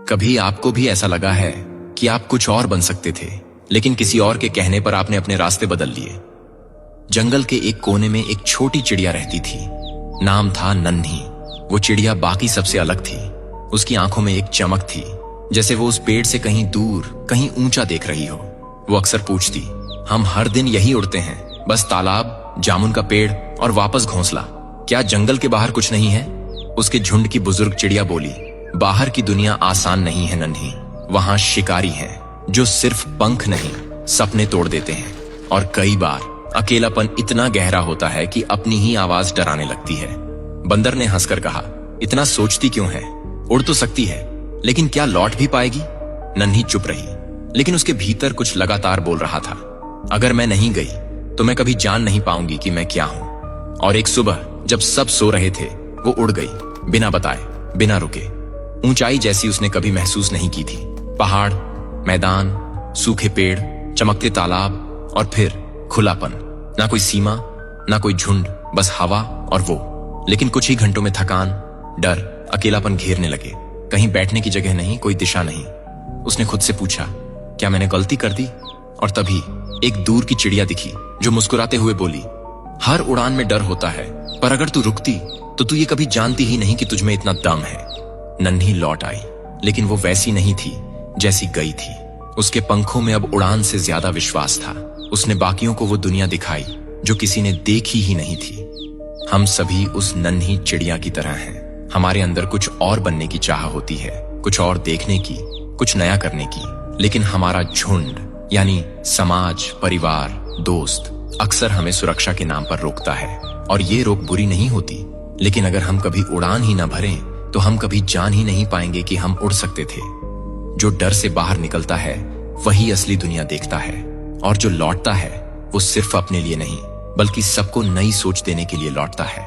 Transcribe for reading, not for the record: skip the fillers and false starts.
कभी आपको भी ऐसा लगा है कि आप कुछ और बन सकते थे, लेकिन किसी और के कहने पर आपने अपने रास्ते बदल लिए? जंगल के एक कोने में एक छोटी चिड़िया रहती थी। नाम था नन्ही। वो चिड़िया बाकी सबसे अलग थी। उसकी आंखों में एक चमक थी, जैसे वो उस पेड़ से कहीं दूर, कहीं ऊंचा देख रही हो। वो अक्सर पूछती, हम हर दिन यही उड़ते हैं, बस तालाब, जामुन का पेड़ और वापस घोंसला। क्या जंगल के बाहर कुछ नहीं है? उसके झुंड की बुजुर्ग चिड़िया बोली, बाहर की दुनिया आसान नहीं है नन्ही। वहां शिकारी हैं जो सिर्फ पंख नहीं, सपने तोड़ देते हैं। और कई बार अकेलापन इतना गहरा होता है कि अपनी ही आवाज डराने लगती है। बंदर ने हंसकर कहा, इतना सोचती क्यों है? उड़ तो सकती है, लेकिन क्या लौट भी पाएगी? नन्ही चुप रही, लेकिन उसके भीतर कुछ लगातार बोल रहा था, अगर मैं नहीं गई तो मैं कभी जान नहीं पाऊंगी कि मैं क्या हूं। और एक सुबह जब सब सो रहे थे, वो उड़ गई, बिना बताए, बिना रुके। ऊंचाई जैसी उसने कभी महसूस नहीं की थी। पहाड़, मैदान, सूखे पेड़, चमकते तालाब और फिर खुलापन। ना कोई सीमा, ना कोई झुंड, बस हवा और वो। लेकिन कुछ ही घंटों में थकान, डर, अकेलापन घेरने लगे। कहीं बैठने की जगह नहीं, कोई दिशा नहीं। उसने खुद से पूछा, क्या मैंने गलती कर दी? और तभी एक दूर की चिड़िया दिखी जो मुस्कुराते हुए बोली, हर उड़ान में डर होता है, पर अगर तू रुकती तो तू ये कभी जानती ही नहीं कि तुझमें इतना दम है। नन्ही लौट आई, लेकिन वो वैसी नहीं थी जैसी गई थी। उसके पंखों में अब उड़ान से ज्यादा विश्वास था। उसने बाकियों को वो दुनिया दिखाई जो किसी ने देखी ही नहीं थी। हम सभी उस नन्ही चिड़िया की तरह हैं। हमारे अंदर कुछ और बनने की चाह होती है, कुछ और देखने की, कुछ नया करने की। लेकिन हमारा झुंड यानी समाज, परिवार, दोस्त अक्सर हमें सुरक्षा के नाम पर रोकता है। और ये रोक बुरी नहीं होती, लेकिन अगर हम कभी उड़ान ही न भरें तो हम कभी जान ही नहीं पाएंगे कि हम उड़ सकते थे। जो डर से बाहर निकलता है वही असली दुनिया देखता है, और जो लौटता है वो सिर्फ अपने लिए नहीं, बल्कि सबको नई सोच देने के लिए लौटता है।